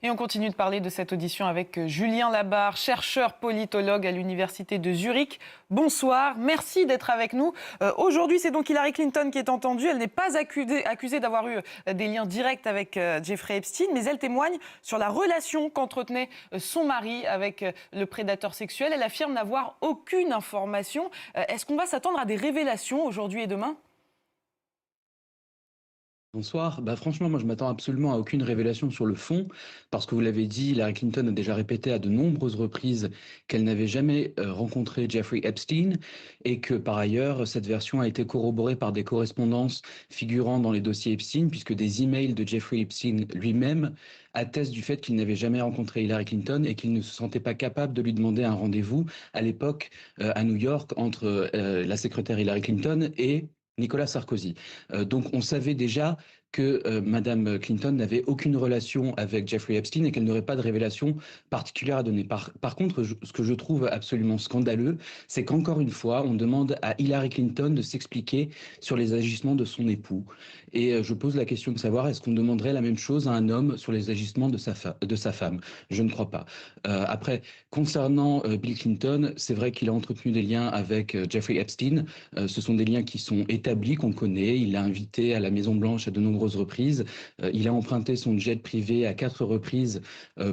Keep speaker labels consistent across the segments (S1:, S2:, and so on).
S1: Et on continue de parler de cette audition avec Julien Labarre, chercheur politologue à l'université de Zurich. Bonsoir, merci d'être avec nous. Aujourd'hui, c'est donc Hillary Clinton qui est entendue. Elle n'est pas accusée d'avoir eu des liens directs avec Jeffrey Epstein, mais elle témoigne sur la relation qu'entretenait son mari avec le prédateur sexuel. Elle affirme n'avoir aucune information. Est-ce qu'on va s'attendre à des révélations aujourd'hui et demain ?
S2: Bonsoir. Franchement, moi, je m'attends absolument à aucune révélation sur le fond, parce que vous l'avez dit, Hillary Clinton a déjà répété à de nombreuses reprises qu'elle n'avait jamais rencontré Jeffrey Epstein et que, par ailleurs, cette version a été corroborée par des correspondances figurant dans les dossiers Epstein, puisque des emails de Jeffrey Epstein lui-même attestent du fait qu'il n'avait jamais rencontré Hillary Clinton et qu'il ne se sentait pas capable de lui demander un rendez-vous à l'époque à New York entre la secrétaire Hillary Clinton et Nicolas Sarkozy. Donc on savait déjà que Madame Clinton n'avait aucune relation avec Jeffrey Epstein et qu'elle n'aurait pas de révélation particulière à donner. Par contre, ce que je trouve absolument scandaleux, c'est qu'encore une fois, on demande à Hillary Clinton de s'expliquer sur les agissements de son époux. Et je pose la question de savoir, est-ce qu'on demanderait la même chose à un homme sur les agissements de sa femme? Je ne crois pas. Après, concernant Bill Clinton, c'est vrai qu'il a entretenu des liens avec Jeffrey Epstein. Ce sont des liens qui sont établis, qu'on connaît. Il l'a invité à la Maison-Blanche à de nombreuses reprises. Il a emprunté son jet privé à 4 reprises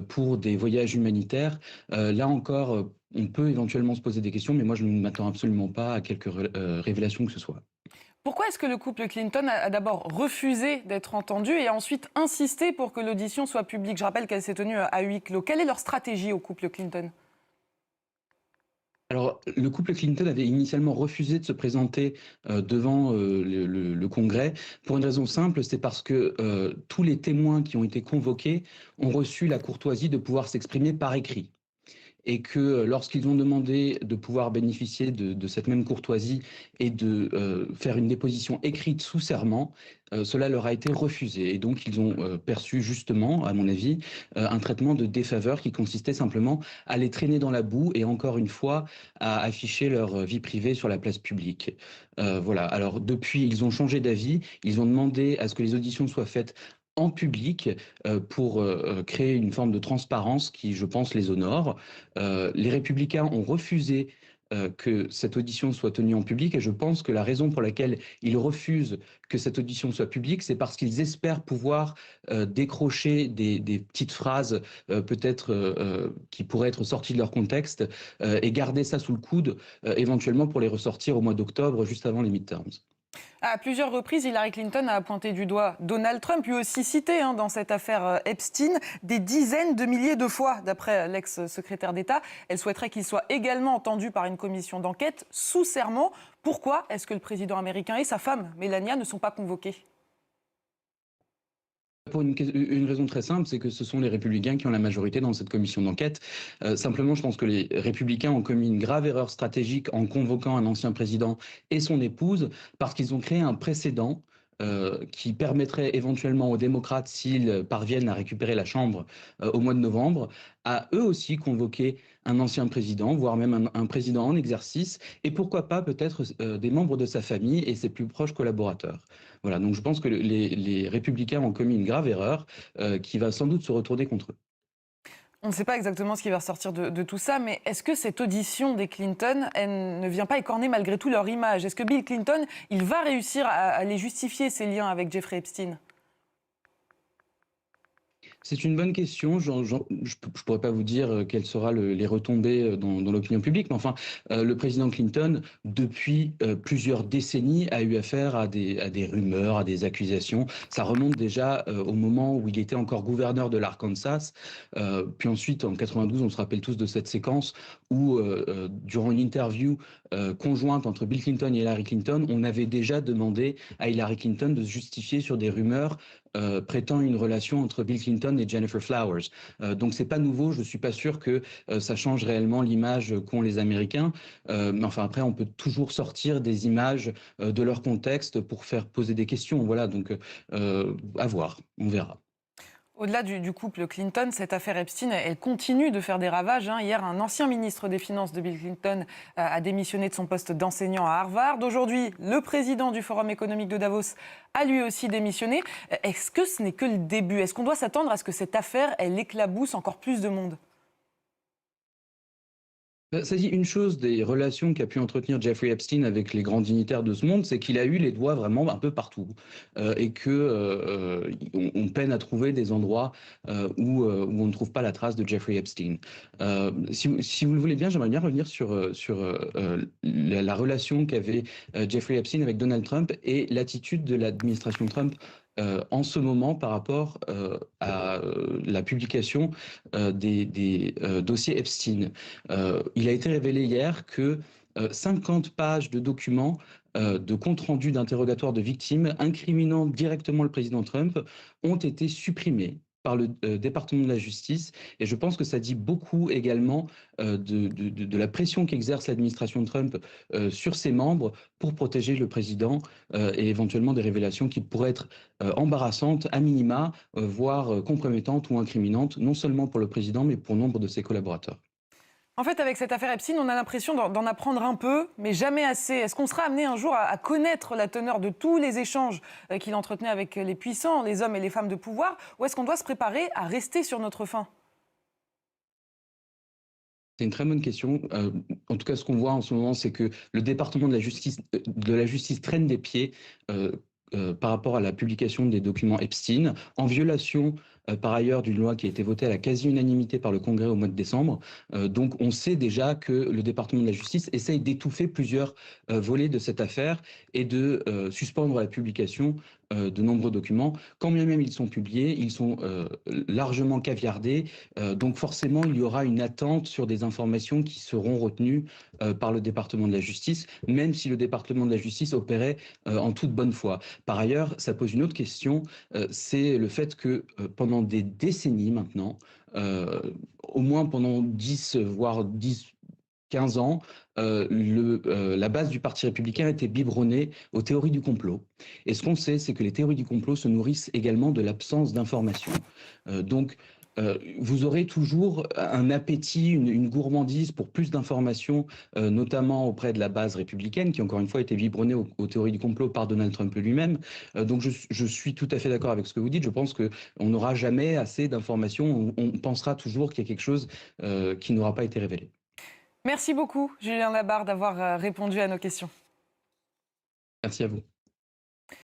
S2: pour des voyages humanitaires. Là encore, on peut éventuellement se poser des questions, mais moi, je ne m'attends absolument pas à quelques révélations que ce soit.
S1: Pourquoi est-ce que le couple Clinton a d'abord refusé d'être entendu et a ensuite insisté pour que l'audition soit publique? Je rappelle qu'elle s'est tenue à huis clos. Quelle est leur stratégie au couple Clinton?
S2: Alors, le couple Clinton avait initialement refusé de se présenter devant le Congrès pour une raison simple, c'est parce que tous les témoins qui ont été convoqués ont reçu la courtoisie de pouvoir s'exprimer par écrit. Et que lorsqu'ils ont demandé de pouvoir bénéficier de cette même courtoisie et de faire une déposition écrite sous serment, cela leur a été refusé. Et donc, ils ont perçu justement, à mon avis, un traitement de défaveur qui consistait simplement à les traîner dans la boue et encore une fois à afficher leur vie privée sur la place publique. Voilà. Alors, depuis, ils ont changé d'avis. Ils ont demandé à ce que les auditions soient faites en public pour créer une forme de transparence qui, je pense, les honore. Les Républicains ont refusé que cette audition soit tenue en public et je pense que la raison pour laquelle ils refusent que cette audition soit publique, c'est parce qu'ils espèrent pouvoir décrocher des petites phrases peut-être qui pourraient être sorties de leur contexte et garder ça sous le coude éventuellement pour les ressortir au mois d'octobre, juste avant les midterms.
S1: À plusieurs reprises, Hillary Clinton a pointé du doigt Donald Trump, lui aussi cité dans cette affaire Epstein, des dizaines de milliers de fois, d'après l'ex-secrétaire d'État. Elle souhaiterait qu'il soit également entendu par une commission d'enquête sous serment. Pourquoi est-ce que le président américain et sa femme, Melania, ne sont pas convoqués ?
S2: Pour une raison très simple, c'est que ce sont les Républicains qui ont la majorité dans cette commission d'enquête. Simplement, je pense que les Républicains ont commis une grave erreur stratégique en convoquant un ancien président et son épouse, parce qu'ils ont créé un précédent qui permettrait éventuellement aux démocrates, s'ils parviennent à récupérer la Chambre au mois de novembre, à eux aussi convoquer un ancien président, voire même un président en exercice, et pourquoi pas peut-être des membres de sa famille et ses plus proches collaborateurs. Voilà, donc je pense que les Républicains ont commis une grave erreur qui va sans doute se retourner contre eux.
S1: On ne sait pas exactement ce qui va ressortir de tout ça, mais est-ce que cette audition des Clinton, elle ne vient pas écorner malgré tout leur image? Est-ce que Bill Clinton, il va réussir à les justifier, ses liens avec Jeffrey Epstein?
S2: C'est une bonne question. Je ne pourrais pas vous dire quelles seront les retombées dans l'opinion publique, mais enfin, le président Clinton, depuis plusieurs décennies, a eu affaire à des rumeurs, à des accusations. Ça remonte déjà au moment où il était encore gouverneur de l'Arkansas. Puis ensuite, en 92, on se rappelle tous de cette séquence où, durant une interview conjointe entre Bill Clinton et Hillary Clinton, on avait déjà demandé à Hillary Clinton de se justifier sur des rumeurs prêtant une relation entre Bill Clinton et Jennifer Flowers. Donc c'est pas nouveau, je suis pas sûr que ça change réellement l'image qu'ont les Américains. Mais enfin après, on peut toujours sortir des images de leur contexte pour faire poser des questions. Voilà, donc à voir, on verra.
S1: Au-delà du couple Clinton, cette affaire Epstein, elle continue de faire des ravages, hein. Hier, un ancien ministre des Finances de Bill Clinton a démissionné de son poste d'enseignant à Harvard. Aujourd'hui, le président du Forum économique de Davos a lui aussi démissionné. Est-ce que ce n'est que le début? Est-ce qu'on doit s'attendre à ce que cette affaire, elle éclabousse encore plus de monde?
S2: Ça dit une chose des relations qu'a pu entretenir Jeffrey Epstein avec les grands dignitaires de ce monde, c'est qu'il a eu les doigts vraiment un peu partout, et que on peine à trouver des endroits où on ne trouve pas la trace de Jeffrey Epstein. Si vous le voulez bien, j'aimerais bien revenir sur la relation qu'avait Jeffrey Epstein avec Donald Trump et l'attitude de l'administration Trump en ce moment par rapport à la publication des dossiers Epstein. Il a été révélé hier que 50 pages de documents de compte rendu d'interrogatoire de victimes incriminant directement le président Trump ont été supprimés par le département de la justice. Et je pense que ça dit beaucoup également de la pression qu'exerce l'administration Trump sur ses membres pour protéger le président et éventuellement des révélations qui pourraient être embarrassantes, à minima, voire compromettantes ou incriminantes, non seulement pour le président, mais pour nombre de ses collaborateurs.
S1: En fait, avec cette affaire Epstein, on a l'impression d'en apprendre un peu, mais jamais assez. Est-ce qu'on sera amené un jour à connaître la teneur de tous les échanges qu'il entretenait avec les puissants, les hommes et les femmes de pouvoir, ou est-ce qu'on doit se préparer à rester sur notre faim?
S2: C'est une très bonne question. En tout cas, ce qu'on voit en ce moment, c'est que le département de la justice traîne des pieds euh, par rapport à la publication des documents Epstein, en violation par ailleurs d'une loi qui a été votée à la quasi-unanimité par le Congrès au mois de décembre. Donc on sait déjà que le département de la justice essaye d'étouffer plusieurs volets de cette affaire et de suspendre la publication de nombreux documents. Quand bien même ils sont publiés, ils sont largement caviardés. Donc forcément, il y aura une attente sur des informations qui seront retenues par le département de la justice, même si le département de la justice opérait en toute bonne foi. Par ailleurs, ça pose une autre question, c'est le fait que pendant des décennies maintenant, euh, au moins pendant 10, voire 10, 15 ans, la base du Parti républicain était biberonnée aux théories du complot. Et ce qu'on sait, c'est que les théories du complot se nourrissent également de l'absence d'informations. Donc, vous aurez toujours un appétit, une gourmandise pour plus d'informations, notamment auprès de la base républicaine, qui encore une fois a été biberonnée aux théories du complot par Donald Trump lui-même. Donc je suis tout à fait d'accord avec ce que vous dites. Je pense qu'on n'aura jamais assez d'informations. On pensera toujours qu'il y a quelque chose qui n'aura pas été révélé.
S1: Merci beaucoup, Julien Labarre, d'avoir répondu à nos questions.
S2: Merci à vous.